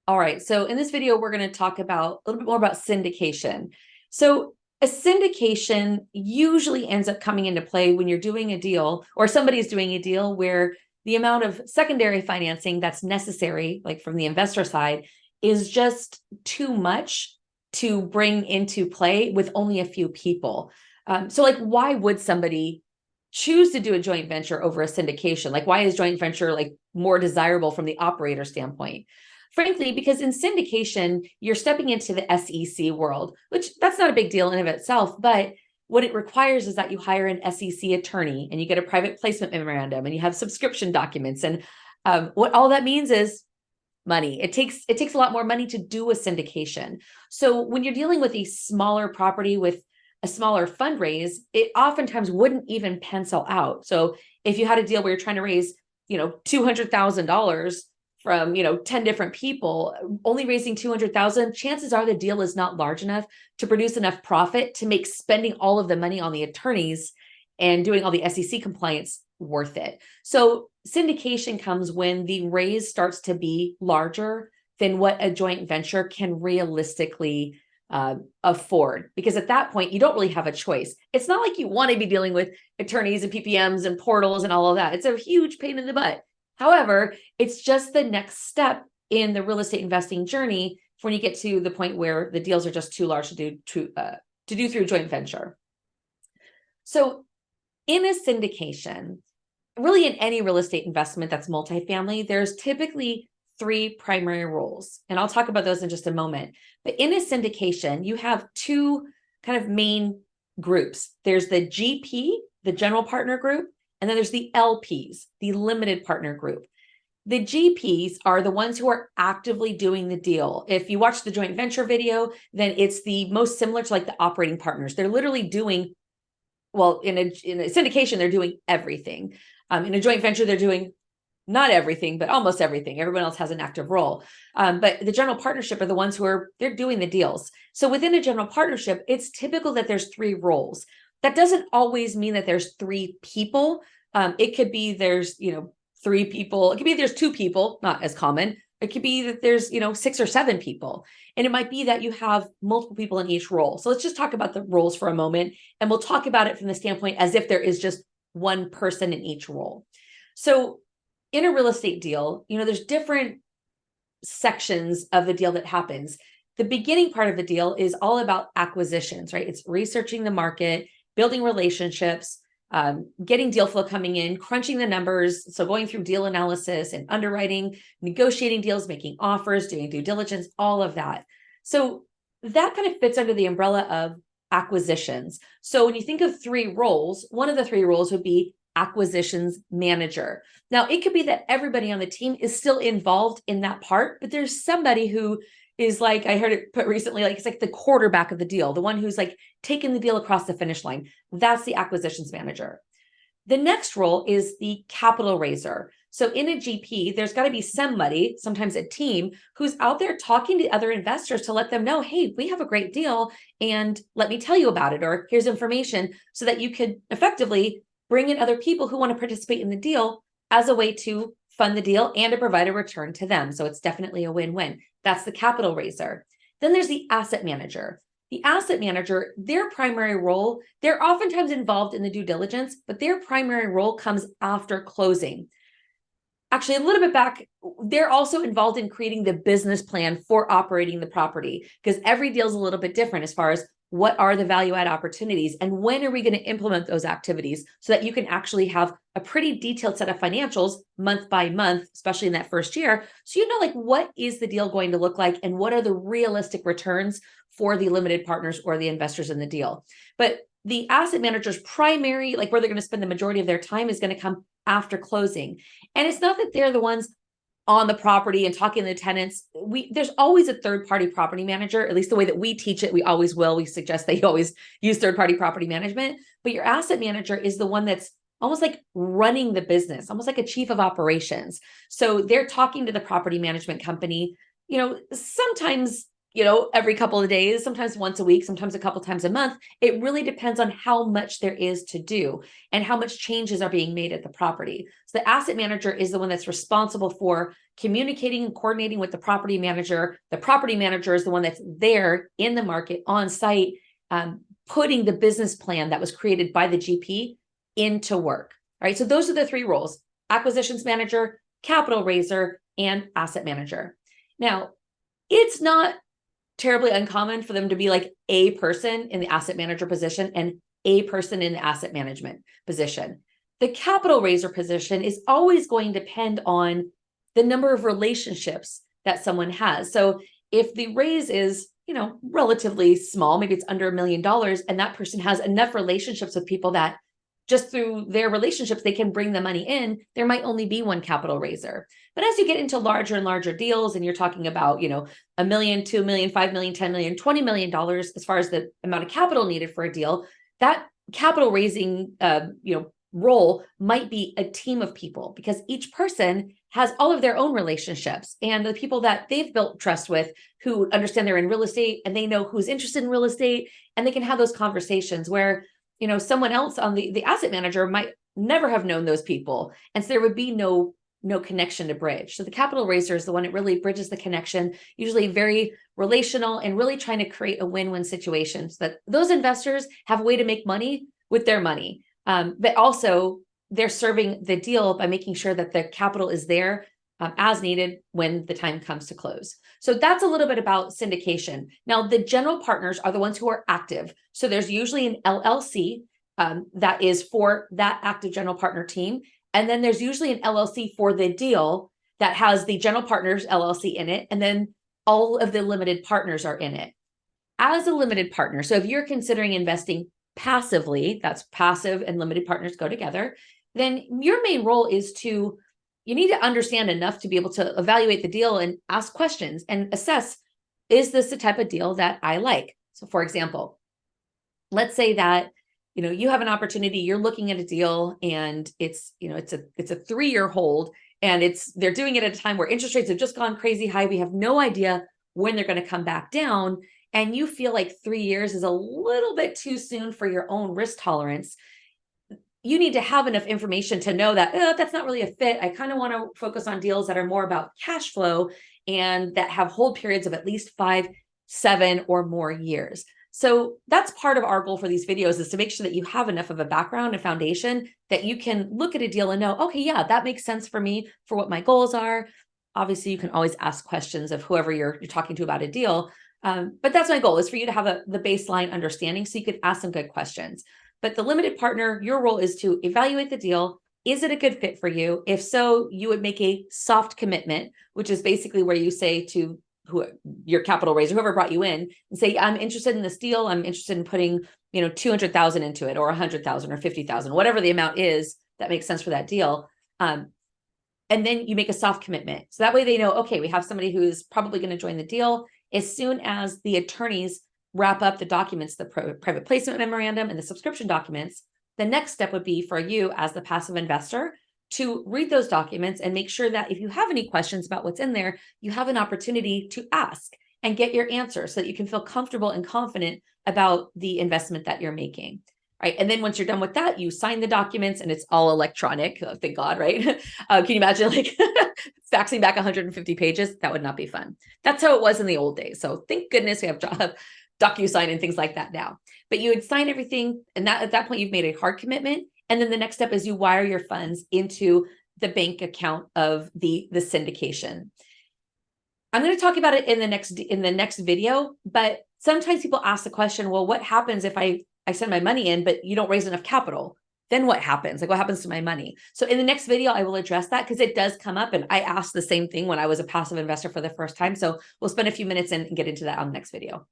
All right, so in this video, we're going to talk about a little bit more about syndication. So a syndication usually ends up coming into play when you're doing a deal or somebody's doing a deal where the amount of secondary financing that's necessary, like from the investor side, is just too much to bring into play with only a few people. So like, why would somebody choose to do a joint venture over a syndication? Like, why is joint venture like more desirable from the operator standpoint? Frankly, because in syndication, you're stepping into the SEC world, which that's not a big deal in and of itself, but what it requires is that you hire an SEC attorney and you get a private placement memorandum and you have subscription documents. And what all that means is money. It takes a lot more money to do a syndication. So when you're dealing with a smaller property with a smaller fundraise, it oftentimes wouldn't even pencil out. So if you had a deal where you're trying to raise, $200,000 from 10 different people, only raising 200,000, chances are the deal is not large enough to produce enough profit to make spending all of the money on the attorneys and doing all the SEC compliance worth it. So syndication comes when the raise starts to be larger than what a joint venture can realistically afford, because at that point you don't really have a choice. It's not like you want to be dealing with attorneys and PPMs and portals and all of that. It's a huge pain in the butt. However, it's just the next step in the real estate investing journey when you get to the point where the deals are just too large to do through joint venture. So in a syndication, really in any real estate investment that's multifamily, there's typically three primary roles. And I'll talk about those in just a moment. But in a syndication, you have two kind of main groups. There's the GP, the general partner group, and then there's the LPs, the limited partner group. The GPs are the ones who are actively doing the deal. If you watch the joint venture video, then it's the most similar to like the operating partners. They're literally doing, well, in a syndication, they're doing everything. In a joint venture, they're doing not everything, but almost everything. Everyone else has an active role. But the general partnership are the ones they're doing the deals. So within a general partnership, it's typical that there's three roles. That doesn't always mean that there's three people. It could be there's, three people. It could be there's two people, not as common. It could be that there's, 6 or 7 people. And it might be that you have multiple people in each role. So let's just talk about the roles for a moment. And we'll talk about it from the standpoint as if there is just one person in each role. So in a real estate deal, there's different sections of the deal that happens. The beginning part of the deal is all about acquisitions, right? It's researching the market, building relationships, getting deal flow coming in, crunching the numbers. So going through deal analysis and underwriting, negotiating deals, making offers, doing due diligence, all of that. So that kind of fits under the umbrella of acquisitions. So when you think of three roles, one of the three roles would be acquisitions manager. Now, it could be that everybody on the team is still involved in that part, but there's somebody who is like, I heard it put recently, like it's like the quarterback of the deal, the one who's like taking the deal across the finish line. That's the acquisitions manager. The next role is the capital raiser. So in a GP, there's got to be somebody, sometimes a team, who's out there talking to other investors to let them know, hey, we have a great deal and let me tell you about it, or here's information so that you could effectively bring in other people who want to participate in the deal as a way to fund the deal and to provide a return to them. So it's definitely a win-win. That's the capital raiser. Then there's the asset manager. The asset manager, their primary role, they're oftentimes involved in the due diligence, but their primary role comes after closing. Actually, a little bit back, they're also involved in creating the business plan for operating the property, because every deal is a little bit different as far as what are the value add opportunities and when are we going to implement those activities so that you can actually have a pretty detailed set of financials month by month, especially in that first year. So like what is the deal going to look like and what are the realistic returns for the limited partners or the investors in the deal. But the asset manager's primary, like where they're going to spend the majority of their time, is going to come after closing. And it's not that they're the ones on the property and talking to the tenants. There's always a third-party property manager, at least the way that we teach it, we always will. We suggest that you always use third-party property management, but your asset manager is the one that's almost like running the business, almost like a chief of operations. So they're talking to the property management company. Sometimes every couple of days, sometimes once a week, sometimes a couple times a month. It really depends on how much there is to do and how much changes are being made at the property. So the asset manager is the one that's responsible for communicating and coordinating with the property manager. The property manager is the one that's there in the market on site, putting the business plan that was created by the GP into work. All right. So those are the three roles: acquisitions manager, capital raiser, and asset manager. Now, it's not terribly uncommon for them to be like a person in the asset manager position and a person in the asset management position. The capital raiser position is always going to depend on the number of relationships that someone has. So if the raise is, relatively small, maybe it's under $1 million, and that person has enough relationships with people that just through their relationships, they can bring the money in, there might only be one capital raiser. But as you get into larger and larger deals, and you're talking about, $1 million, $2 million, $5 million, $10 million, $20 million, as far as the amount of capital needed for a deal, that capital raising, role might be a team of people, because each person has all of their own relationships and the people that they've built trust with, who understand they're in real estate and they know who's interested in real estate, and they can have those conversations where someone else on the asset manager might never have known those people. And so there would be no connection to bridge. So the capital raiser is the one that really bridges the connection, usually very relational and really trying to create a win-win situation so that those investors have a way to make money with their money. But also they're serving the deal by making sure that the capital is there as needed when the time comes to close. So that's a little bit about syndication. Now, the general partners are the ones who are active. So there's usually an LLC that is for that active general partner team. And then there's usually an LLC for the deal that has the general partners LLC in it. And then all of the limited partners are in it. As a limited partner, so if you're considering investing passively, that's passive and limited partners go together, then your main role is you need to understand enough to be able to evaluate the deal and ask questions and assess, is this the type of deal that I like? So for example, let's say that, you have an opportunity, you're looking at a deal and it's a 3-year hold, and they're doing it at a time where interest rates have just gone crazy high. We have no idea when they're going to come back down. And you feel like 3 years is a little bit too soon for your own risk tolerance. You need to have enough information to know that that's not really a fit. I kind of want to focus on deals that are more about cash flow and that have hold periods of at least 5, 7 or more years. So that's part of our goal for these videos, is to make sure that you have enough of a background and foundation that you can look at a deal and know, okay, yeah, that makes sense for me for what my goals are. Obviously, you can always ask questions of whoever you're talking to about a deal. But that's my goal, is for you to have the baseline understanding so you could ask some good questions. But the limited partner, your role is to evaluate the deal. Is it a good fit for you? If so, you would make a soft commitment, which is basically where you say to your capital raiser, whoever brought you in, and say, I'm interested in this deal. I'm interested in putting, 200,000 into it, or 100,000 or 50,000, whatever the amount is that makes sense for that deal. And then you make a soft commitment. So that way they know, okay, we have somebody who's probably going to join the deal. As soon as the attorneys wrap up the documents, the private placement memorandum and the subscription documents, the next step would be for you as the passive investor to read those documents and make sure that if you have any questions about what's in there, you have an opportunity to ask and get your answer so that you can feel comfortable and confident about the investment that you're making. Right. And then once you're done with that, you sign the documents and it's all electronic. Thank God, right? Can you imagine like faxing back 150 pages? That would not be fun. That's how it was in the old days. So thank goodness we have DocuSign and things like that now. But you would sign everything, and at that point, you've made a hard commitment. And then the next step is you wire your funds into the bank account of the syndication. I'm going to talk about it in the next video, but sometimes people ask the question, well, what happens if I send my money in, but you don't raise enough capital? Then what happens? Like, what happens to my money? So in the next video, I will address that, because it does come up. And I asked the same thing when I was a passive investor for the first time. So we'll spend a few minutes and get into that on the next video.